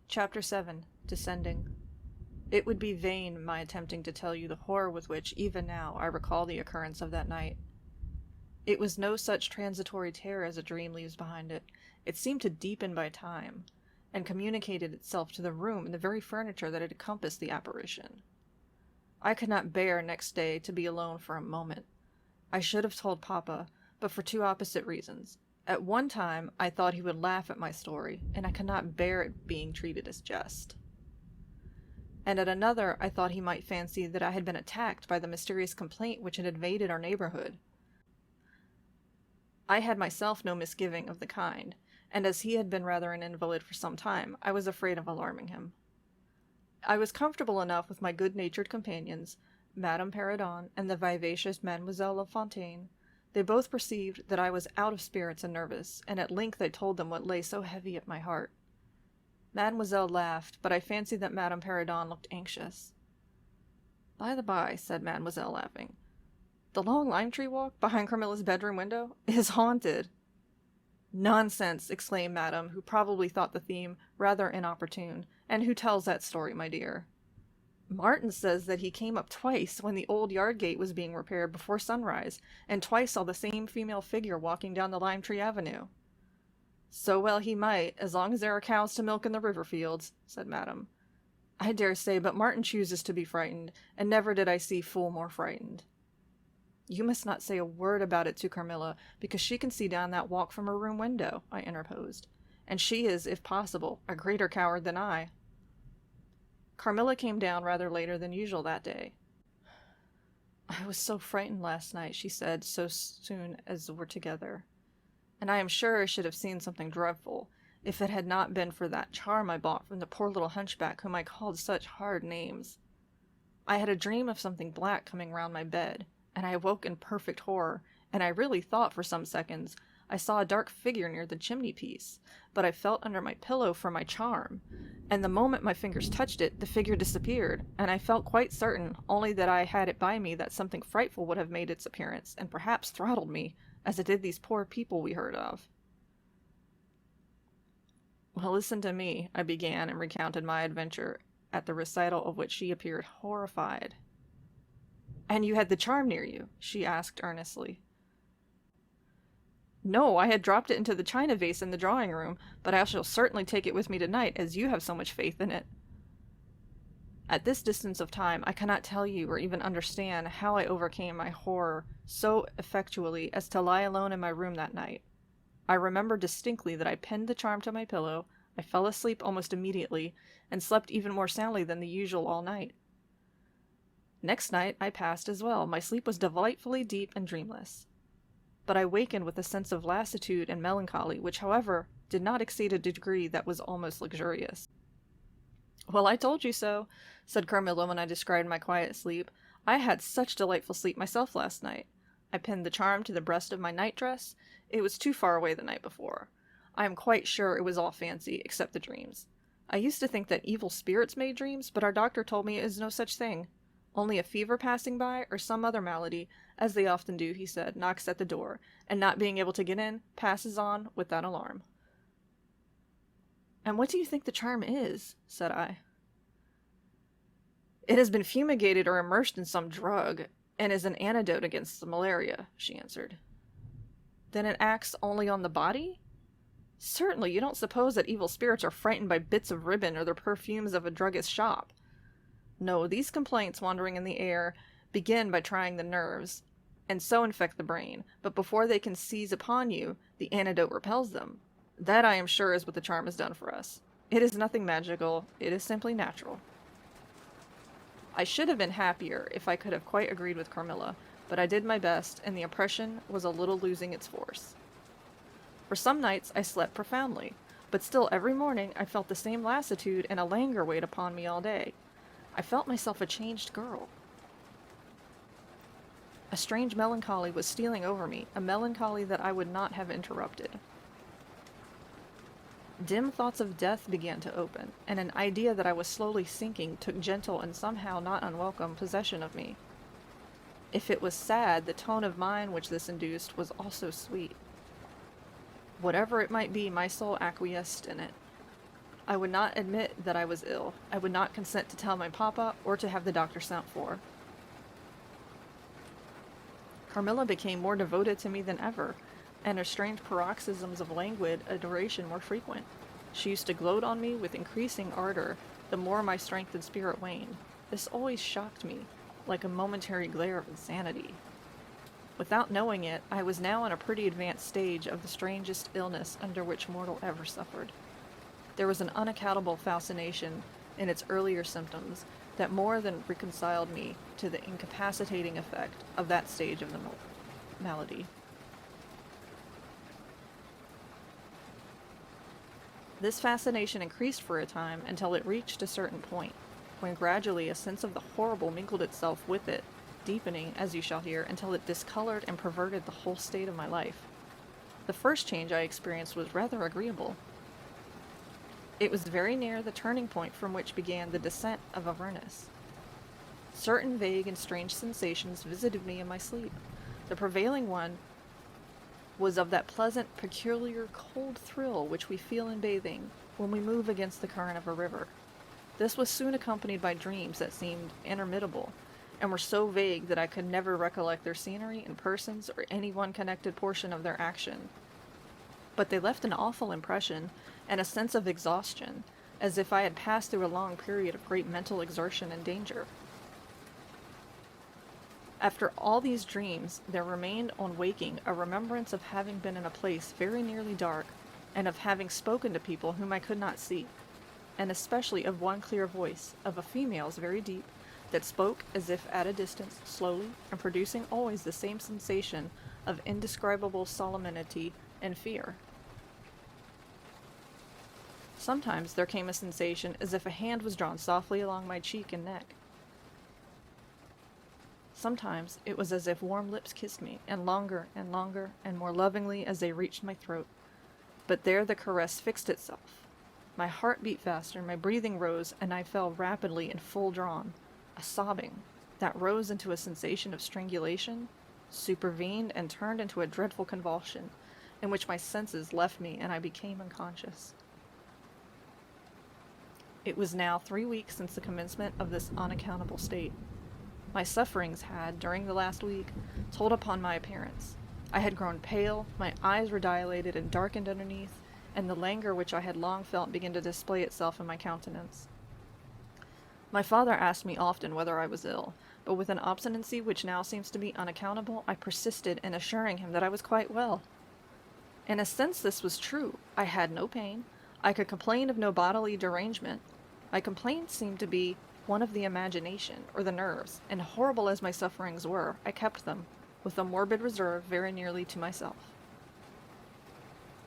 Chapter 7. Descending. It would be vain my attempting to tell you the horror with which, even now, I recall the occurrence of that night. It was no such transitory terror as a dream leaves behind it. It seemed to deepen by time, and communicated itself to the room and the very furniture that had encompassed the apparition. I could not bear next day to be alone for a moment. I should have told Papa, but for two opposite reasons. At one time, I thought he would laugh at my story, and I could not bear it being treated as jest. And at another, I thought he might fancy that I had been attacked by the mysterious complaint which had invaded our neighborhood. I had myself no misgiving of the kind, and as he had been rather an invalid for some time, I was afraid of alarming him. I was comfortable enough with my good-natured companions, Madame Perrodon and the vivacious Mademoiselle Le Fontaine. They both perceived that I was out of spirits and nervous, and at length I told them what lay so heavy at my heart. Mademoiselle laughed, but I fancied that Madame Perrodon looked anxious. "By the by," said Mademoiselle, laughing, "the long lime-tree walk behind Carmilla's bedroom window is haunted." "Nonsense!" exclaimed Madame, who probably thought the theme rather inopportune. "And who tells that story, my dear?" "Martin says that he came up twice when the old yard gate was being repaired before sunrise, and twice saw the same female figure walking down the lime-tree avenue." "So well he might, as long as there are cows to milk in the river fields," said Madame. "I dare say, but Martin chooses to be frightened, and never did I see fool more frightened." "You must not say a word about it to Carmilla, because she can see down that walk from her room window," I interposed, "and she is, if possible, a greater coward than I." Carmilla came down rather later than usual that day. "I was so frightened last night," she said, so soon as we're together. "And I am sure I should have seen something dreadful, if it had not been for that charm I bought from the poor little hunchback whom I called such hard names. I had a dream of something black coming round my bed, and I awoke in perfect horror, and I really thought for some seconds I saw a dark figure near the chimney-piece, but I felt under my pillow for my charm, and the moment my fingers touched it, the figure disappeared, and I felt quite certain, only that I had it by me, that something frightful would have made its appearance, and perhaps throttled me, as it did these poor people we heard of." "Well, listen to me," I began, and recounted my adventure, at the recital of which she appeared horrified. "And you had the charm near you?" she asked earnestly. "No, I had dropped it into the china vase in the drawing-room, but I shall certainly take it with me tonight, as you have so much faith in it." At this distance of time, I cannot tell you or even understand how I overcame my horror so effectually as to lie alone in my room that night. I remember distinctly that I pinned the charm to my pillow, I fell asleep almost immediately, and slept even more soundly than the usual all night. Next night I passed as well. My sleep was delightfully deep and dreamless. But I wakened with a sense of lassitude and melancholy, which, however, did not exceed a degree that was almost luxurious. "Well, I told you so," said Carmilla when I described my quiet sleep. "I had such delightful sleep myself last night. I pinned the charm to the breast of my nightdress. It was too far away the night before. I am quite sure it was all fancy, except the dreams. I used to think that evil spirits made dreams, but our doctor told me it is no such thing. Only a fever passing by, or some other malady, as they often do, he said, knocks at the door, and not being able to get in, passes on without alarm." "And what do you think the charm is?" said I. "It has been fumigated or immersed in some drug, and is an antidote against the malaria," she answered. "Then it acts only on the body?" "Certainly, you don't suppose that evil spirits are frightened by bits of ribbon or the perfumes of a druggist's shop. No, these complaints wandering in the air begin by trying the nerves, and so infect the brain, but before they can seize upon you, the antidote repels them. That, I am sure, is what the charm has done for us. It is nothing magical, it is simply natural." I should have been happier if I could have quite agreed with Carmilla, but I did my best, and the impression was a little losing its force. For some nights I slept profoundly, but still every morning I felt the same lassitude, and a languor weighed upon me all day. I felt myself a changed girl. A strange melancholy was stealing over me, a melancholy that I would not have interrupted. Dim thoughts of death began to open, and an idea that I was slowly sinking took gentle and somehow not unwelcome possession of me. If it was sad, the tone of mind which this induced was also sweet. Whatever it might be, my soul acquiesced in it. I would not admit that I was ill. I would not consent to tell my papa or to have the doctor sent for. Carmilla became more devoted to me than ever, and her strange paroxysms of languid adoration were frequent. She used to gloat on me with increasing ardor, the more my strength and spirit waned. This always shocked me, like a momentary glare of insanity. Without knowing it, I was now in a pretty advanced stage of the strangest illness under which mortal ever suffered. There was an unaccountable fascination in its earlier symptoms that more than reconciled me to the incapacitating effect of that stage of the malady. This fascination increased for a time until it reached a certain point, when gradually a sense of the horrible mingled itself with it, deepening, as you shall hear, until it discolored and perverted the whole state of my life. The first change I experienced was rather agreeable. It was very near the turning point from which began the descent of Avernus. Certain vague and strange sensations visited me in my sleep. The prevailing one was of that pleasant, peculiar, cold thrill which we feel in bathing when we move against the current of a river. This was soon accompanied by dreams that seemed interminable, and were so vague that I could never recollect their scenery and persons or any one connected portion of their action. But they left an awful impression, and a sense of exhaustion, as if I had passed through a long period of great mental exertion and danger. After all these dreams, there remained on waking a remembrance of having been in a place very nearly dark, and of having spoken to people whom I could not see, and especially of one clear voice, of a female's very deep, that spoke as if at a distance, slowly, and producing always the same sensation of indescribable solemnity and fear. Sometimes there came a sensation as if a hand was drawn softly along my cheek and neck. Sometimes it was as if warm lips kissed me, and longer, and more lovingly as they reached my throat. But there the caress fixed itself. My heart beat faster, my breathing rose, and I fell rapidly and full drawn. A sobbing, that rose into a sensation of strangulation, supervened and turned into a dreadful convulsion, in which my senses left me and I became unconscious. It was now 3 weeks since the commencement of this unaccountable state. My sufferings had, during the last week, told upon my appearance. I had grown pale, my eyes were dilated and darkened underneath, and the languor which I had long felt began to display itself in my countenance. My father asked me often whether I was ill, but with an obstinacy which now seems to be unaccountable, I persisted in assuring him that I was quite well. In a sense this was true. I had no pain. I could complain of no bodily derangement. My complaints seemed to be one of the imagination, or the nerves, and horrible as my sufferings were, I kept them, with a morbid reserve, very nearly to myself.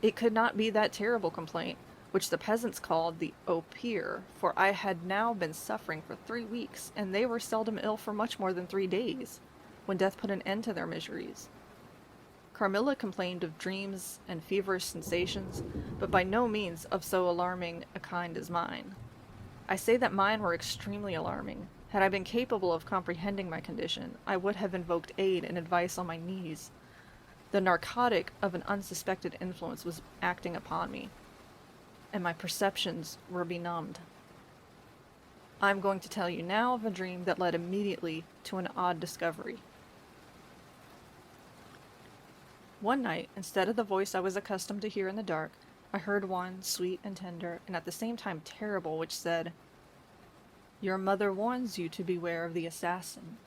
It could not be that terrible complaint, which the peasants called the opier, for I had now been suffering for 3 weeks, and they were seldom ill for much more than 3 days, when death put an end to their miseries. Carmilla complained of dreams and feverish sensations, but by no means of so alarming a kind as mine. I say that mine were extremely alarming. Had I been capable of comprehending my condition, I would have invoked aid and advice on my knees. The narcotic of an unsuspected influence was acting upon me, and my perceptions were benumbed. I am going to tell you now of a dream that led immediately to an odd discovery. One night, instead of the voice I was accustomed to hear in the dark, I heard one, sweet and tender, and at the same time terrible, which said, "Your mother warns you to beware of the assassin."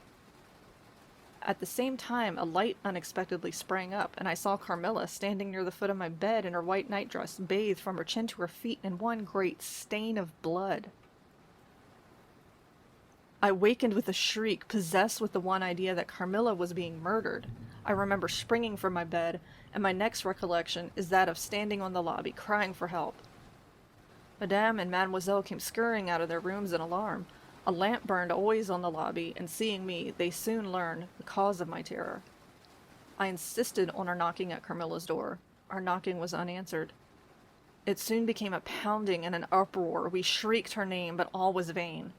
At the same time, a light unexpectedly sprang up, and I saw Carmilla standing near the foot of my bed in her white nightdress, bathed from her chin to her feet in one great stain of blood. I wakened with a shriek, possessed with the one idea that Carmilla was being murdered. I remember springing from my bed, and my next recollection is that of standing on the lobby, crying for help. Madame and Mademoiselle came scurrying out of their rooms in alarm. A lamp burned always on the lobby, and seeing me, they soon learned the cause of my terror. I insisted on our knocking at Carmilla's door. Our knocking was unanswered. It soon became a pounding and an uproar. We shrieked her name, but all was vain.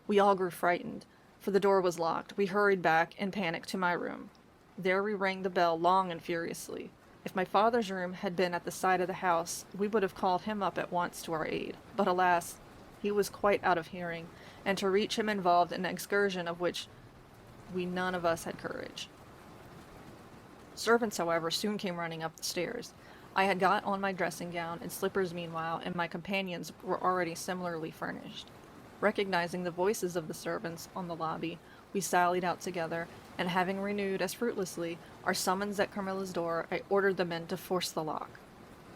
We all grew frightened, for the door was locked. We hurried back, in panic, to my room. There we rang the bell long and furiously. If my father's room had been at the side of the house, we would have called him up at once to our aid, but alas, he was quite out of hearing, and to reach him involved an excursion of which we none of us had courage. Servants, however, soon came running up the stairs. I had got on my dressing gown and slippers meanwhile, and my companions were already similarly furnished. Recognizing the voices of the servants on the lobby, we sallied out together, and having renewed as fruitlessly our summons at Carmilla's door, I ordered the men to force the lock.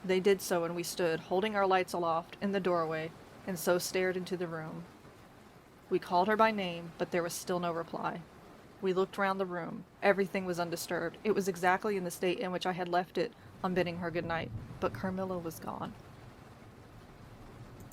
They did so, and we stood, holding our lights aloft, in the doorway, and so stared into the room. We called her by name, but there was still no reply. We looked round the room. Everything was undisturbed. It was exactly in the state in which I had left it on bidding her good night, but Carmilla was gone.